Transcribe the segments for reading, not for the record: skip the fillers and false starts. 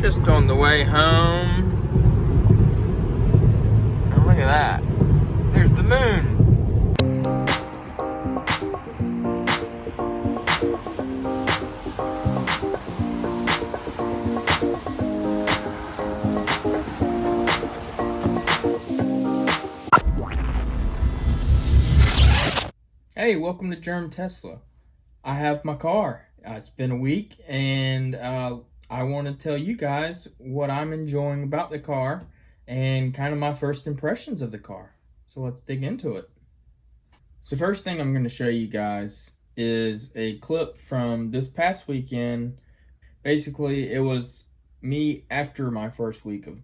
Just on the way home. And look at that. There's the moon. Hey, welcome to Germ Tesla. I have my car. It's been a week, and I want to tell you guys what I'm enjoying about the car and kind of my first impressions of the car. So let's dig into it. So first thing I'm going to show you guys is a clip from this past weekend. Basically, it was me after my first week of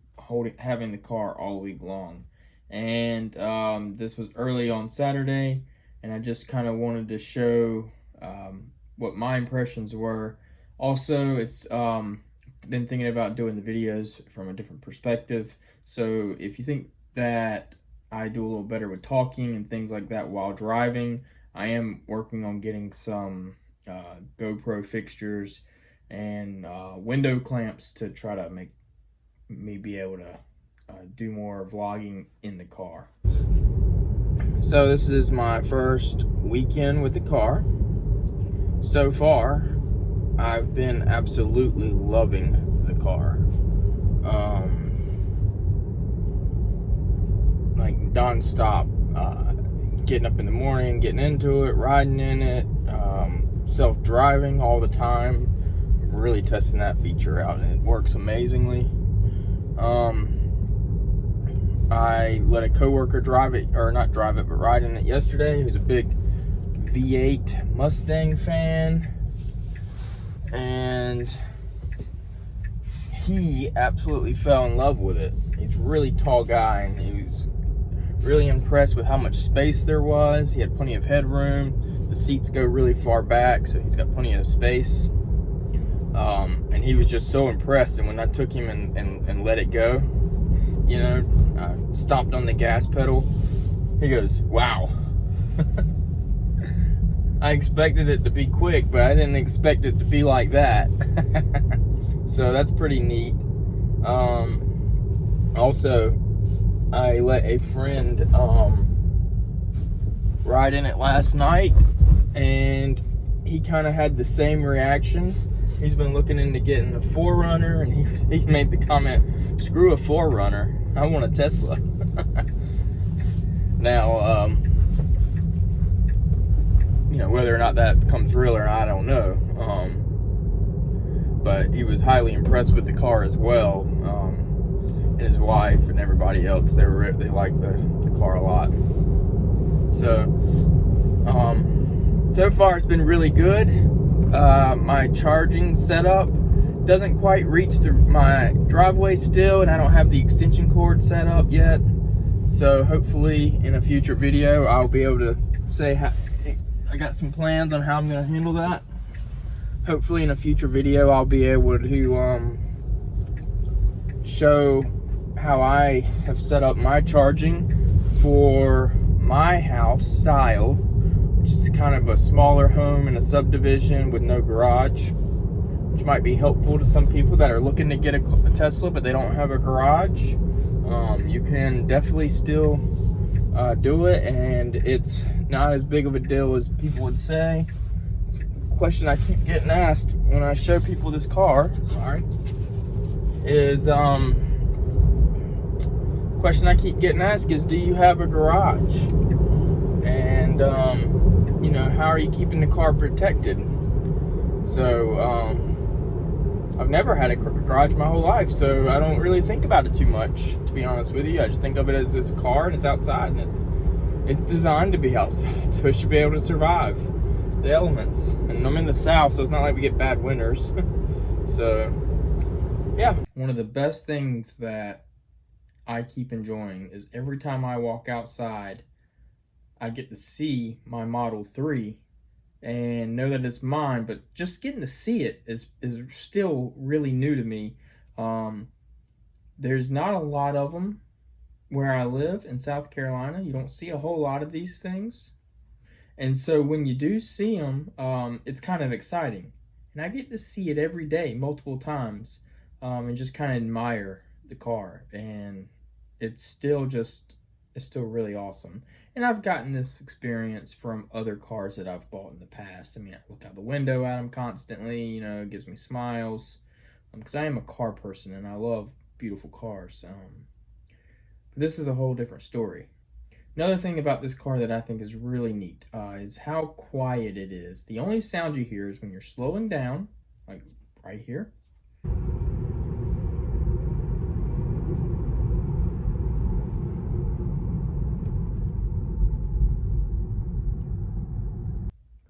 having the car all week long. And this was early on Saturday, and I just kind of wanted to show what my impressions were. Also, it's been thinking about doing the videos from a different perspective. So if you think that I do a little better with talking and things like that while driving, I am working on getting some GoPro fixtures and window clamps to try to make me be able to do more vlogging in the car. So this is my first weekend with the car. So far, I've been absolutely loving the car. Like non-stop, getting up in the morning, getting into it, riding in it, self-driving all the time. Really testing that feature out, and it works amazingly. I let a coworker drive it, or not drive it, but ride in it yesterday. He's a big V8 Mustang fan, and he absolutely fell in love with it. He's a really tall guy, and he was really impressed with how much space there was. He had plenty of headroom. The seats go really far back, so he's got plenty of space. And he was just so impressed. And when I took him and let it go, you know, I stomped on the gas pedal, he goes, "Wow." I expected it to be quick, but I didn't expect it to be like that. So that's pretty neat. Also, I let a friend ride in it last night, and he kind of had the same reaction. He's been looking into getting a 4Runner, and he made the comment, "Screw a 4Runner, I want a Tesla." Now, you know, whether or not that becomes real or not, I don't know. But he was highly impressed with the car as well. And his wife and everybody else, they liked the car a lot. So, so far it's been really good. My charging setup doesn't quite reach my driveway still, and I don't have the extension cord set up yet. So hopefully in a future video I'll be able to say I got some plans on how I'm going to handle that. Hopefully in a future video I'll be able to show how I have set up my charging for my house style, which is kind of a smaller home in a subdivision with no garage, which might be helpful to some people that are looking to get a Tesla but they don't have a garage. You can definitely still do it, and it's not as big of a deal as people would say. It's a question I keep getting asked when I show people this car, is question I keep getting asked is, do you have a garage? And you know, how are you keeping the car protected? So I've never had a garage my whole life, so I don't really think about it too much, to be honest with you. I just think of it as this car, and it's outside, and it's designed to be outside, so it should be able to survive the elements. And I'm in the South, so it's not like we get bad winters. So yeah, one of the best things that I keep enjoying is every time I walk outside, I get to see my Model 3 and know that it's mine, but just getting to see it is still really new to me. There's not a lot of them where I live in South Carolina. You don't see a whole lot of these things. And so when you do see them, it's kind of exciting. And I get to see it every day, multiple times. and just kind of admire the car. And it's still really awesome. And I've gotten this experience from other cars that I've bought in the past. I mean, I look out the window at them constantly, you know, it gives me smiles, because I am a car person and I love beautiful cars. But this is a whole different story. Another thing about this car that I think is really neat is how quiet it is. The only sound you hear is when you're slowing down, like right here.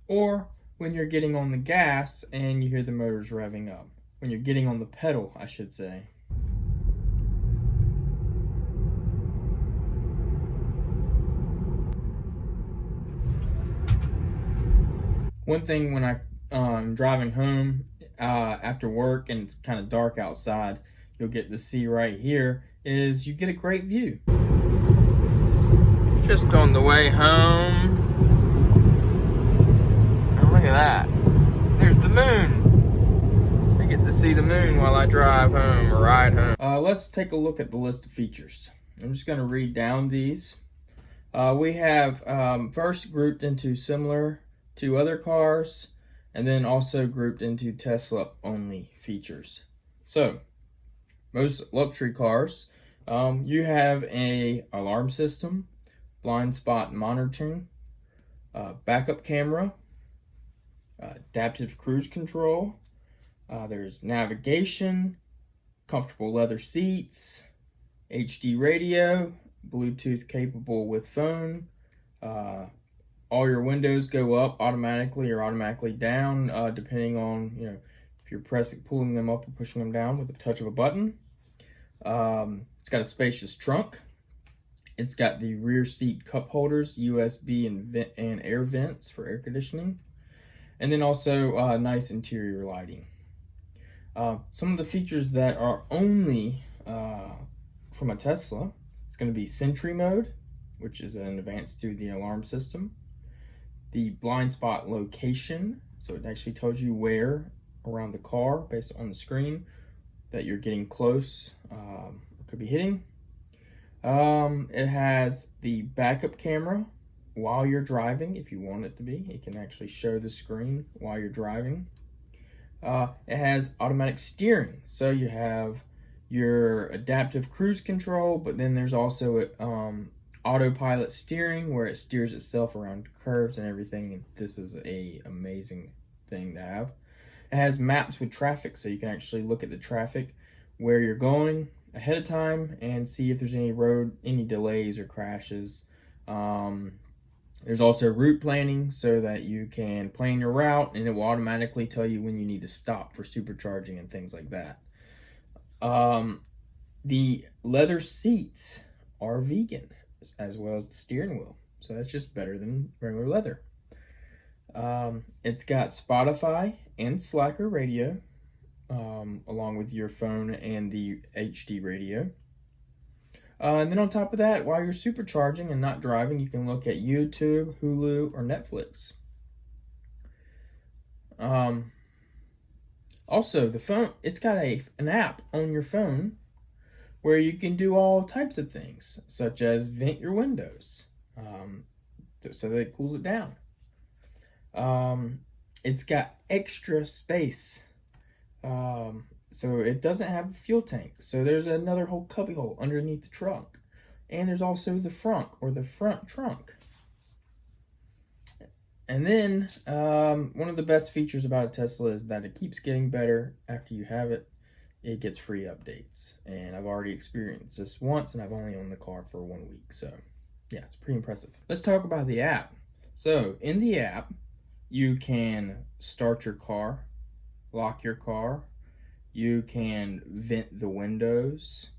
Or when you're getting on the gas and you hear the motors revving up. When you're getting on the pedal, I should say. One thing when I'm driving home after work and it's kind of dark outside, you'll get to see right here is you get a great view. Just on the way home. Oh, look at that. There's the moon. I get to see the moon while I drive home or ride home. Let's take a look at the list of features. I'm just going to read down these. We have first grouped into similar to other cars, and then also grouped into Tesla only features. So most luxury cars, you have a alarm system, blind spot monitoring, backup camera, adaptive cruise control, there's navigation, comfortable leather seats, HD radio, Bluetooth capable with phone, all your windows go up automatically or automatically down, depending on, you know, if you're pulling them up or pushing them down with the touch of a button. It's got a spacious trunk. It's got the rear seat cup holders, USB and air vents for air conditioning, and then also nice interior lighting. Some of the features that are only from a Tesla, it's going to be Sentry mode, which is an advance to the alarm system. The blind spot location, so it actually tells you where around the car based on the screen that you're getting close or could be hitting. It has the backup camera while you're driving. If you want it to be, it can actually show the screen while you're driving. It has automatic steering, so you have your adaptive cruise control, but then there's also autopilot steering where it steers itself around curves and everything, and this is a amazing thing to have. It has maps with traffic, so you can actually look at the traffic where you're going ahead of time and see if there's any delays or crashes. There's also route planning, so that you can plan your route and it will automatically tell you when you need to stop for supercharging and things like that. The leather seats are vegan, as well as the steering wheel, so that's just better than regular leather. It's got Spotify and Slacker radio, along with your phone and the HD radio. And then on top of that, while you're supercharging and not driving, you can look at YouTube, Hulu, or Netflix. Also, the phone, it's got an app on your phone where you can do all types of things, such as vent your windows, so that it cools it down. It's got extra space, so it doesn't have a fuel tank. So there's another whole cubby hole underneath the trunk. And there's also the front trunk. And then one of the best features about a Tesla is that it keeps getting better after you have it. It gets free updates. And I've already experienced this once, and I've only owned the car for 1 week. So yeah, it's pretty impressive. Let's talk about the app. So in the app, you can start your car, lock your car, you can vent the windows,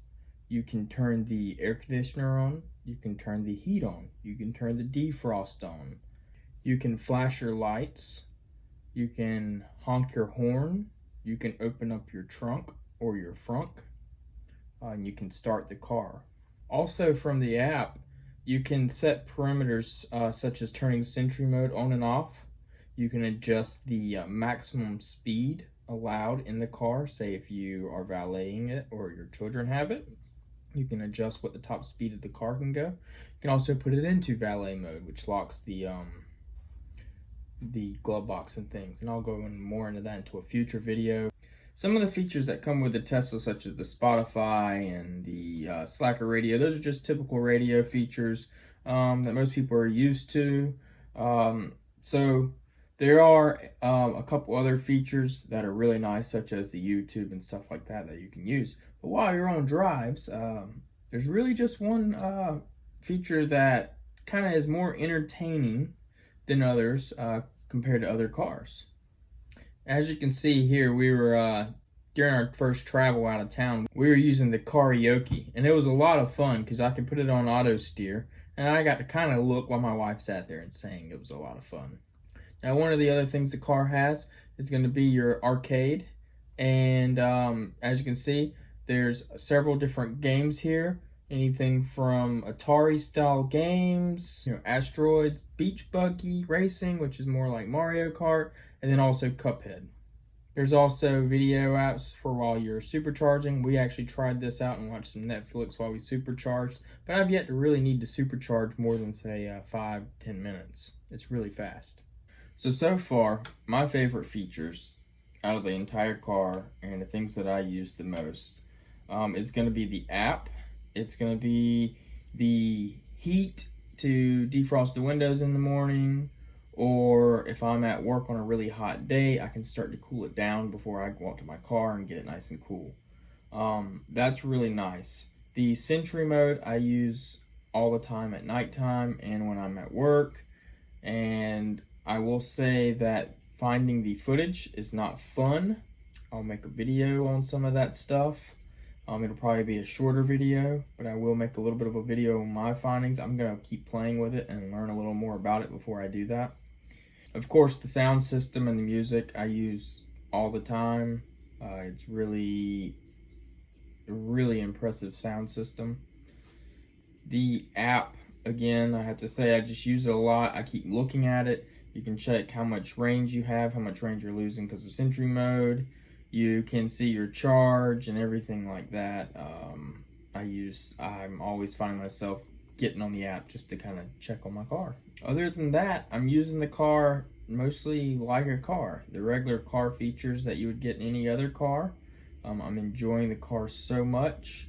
you can turn the air conditioner on, you can turn the heat on, you can turn the defrost on, you can flash your lights, you can honk your horn, you can open up your trunk or your frunk, and you can start the car. Also from the app, you can set parameters such as turning Sentry mode on and off. You can adjust the maximum speed allowed in the car. Say if you are valeting it or your children have it, you can adjust what the top speed of the car can go. You can also put it into valet mode, which locks the glove box and things. And I'll go more into that into a future video. Some of the features that come with the Tesla, such as the Spotify and the Slacker radio, those are just typical radio features that most people are used to. So there are a couple other features that are really nice, such as the YouTube and stuff like that you can use. But while you're on drives, there's really just one feature that kind of is more entertaining than others compared to other cars. As you can see here, we were during our first travel out of town, we were using the karaoke, and it was a lot of fun because I could put it on auto steer, and I got to kind of look while my wife sat there and sang. It was a lot of fun. Now, one of the other things the car has is going to be your arcade, and as you can see, there's several different games here. Anything from Atari style games, Asteroids, Beach Buggy Racing, which is more like Mario Kart, and then also Cuphead. There's also video apps for while you're supercharging. We actually tried this out and watched some Netflix while we supercharged, but I've yet to really need to supercharge more than say 5-10 minutes. It's really fast. So far, my favorite features out of the entire car and the things that I use the most is going to be the app. It's going to be the heat to defrost the windows in the morning, or if I'm at work on a really hot day, I can start to cool it down before I go out to my car and get it nice and cool. That's really nice. The Sentry mode I use all the time at nighttime and when I'm at work, and I will say that finding the footage is not fun. I'll make a video on some of that stuff. It'll probably be a shorter video, but I will make a little bit of a video on my findings. I'm going to keep playing with it and learn a little more about it before I do that. Of course, the sound system and the music I use all the time. It's really a really impressive sound system. The app, again, I have to say I just use it a lot. I keep looking at it. You can check how much range you have, how much range you're losing because of Sentry mode. You can see your charge and everything like that. I'm always finding myself getting on the app just to kind of check on my car. Other than that, I'm using the car mostly like a car. The regular car features that you would get in any other car. I'm enjoying the car so much.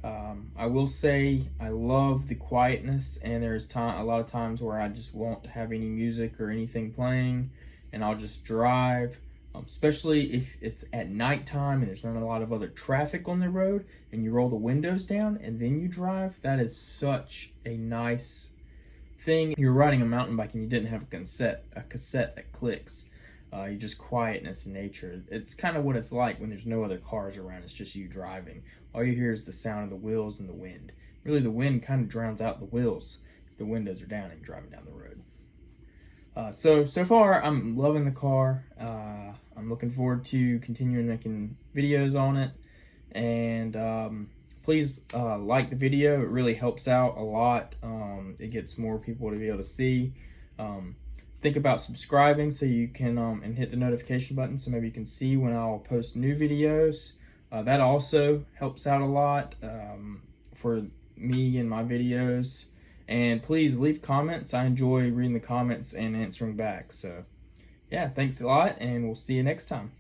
I will say I love the quietness, and there's a lot of times where I just won't have any music or anything playing, and I'll just drive. Especially if it's at nighttime and there's not a lot of other traffic on the road, and you roll the windows down and then you drive. That is such a nice thing. You're riding a mountain bike and you didn't have a cassette that clicks. You just quietness in nature. It's kind of what it's like when there's no other cars around. It's just you driving. All you hear is the sound of the wheels and the wind. Really, the wind kind of drowns out the wheels. The windows are down and you're driving down the road. So far, I'm loving the car. I'm looking forward to continuing making videos on it. And please like the video. It really helps out a lot. It gets more people to be able to see. Think about subscribing so you can and hit the notification button so maybe you can see when I'll post new videos. That also helps out a lot for me and my videos. And please leave comments. I enjoy reading the comments and answering back. So yeah, thanks a lot, and we'll see you next time.